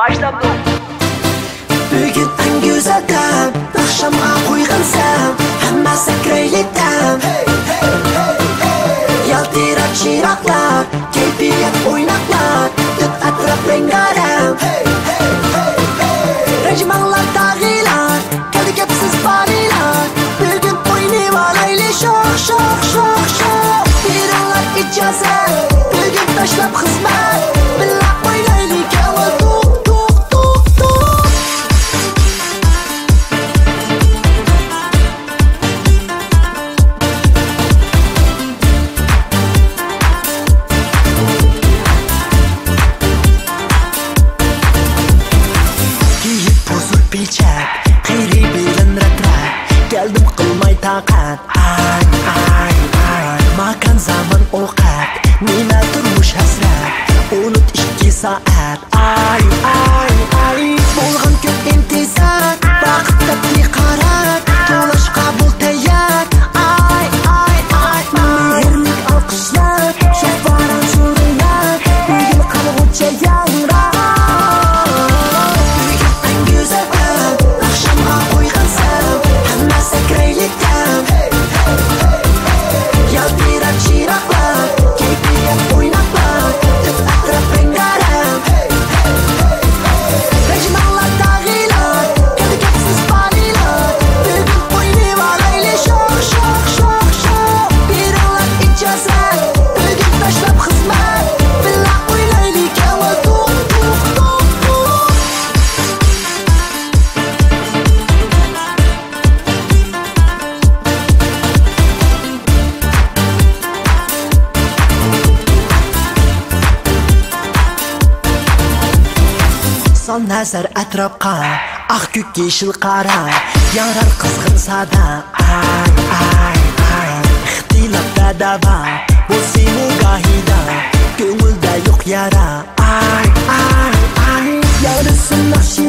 başladı. Bugün en güzel dem, akşamga qo'ygansam, hamma sakrayli dem. Yaltirab chiroqlar, kayfiyat o'ynoqlar, did atrof rengarang. Rajmanglar tag'iylar, keldi gapsiz balilar. Bugun o'ynab olayli shoh shoh shoh shoh. Beringlar ijozat, bugun tashlab xizmat, billa o'ynaylik avval to'q to'q to'q to'q. Kiyib bozor pechak, qiyri bilan rat-rat, keldim qilmay taqat. Ay ay ay, makan zaman ovqat, nima turmush hasrat, unut 2 soat. Ay ay ay, bo'lgan ko'p intizor, vaqt tepki qarat, to'lash qabul tayyor. Ay ay ay, mehrlik olqishlar, shafaran so'raylar, bugun qalbimcha yangrab. Son nazar atrofga, ah ko'k yeshil qara, yorar qizg'in sada. Ay ay ay, ixtilofda dava, bo'lsin-u gohida, ko'ngilda yo'q yara. Ay ay ay, yorisin naqshi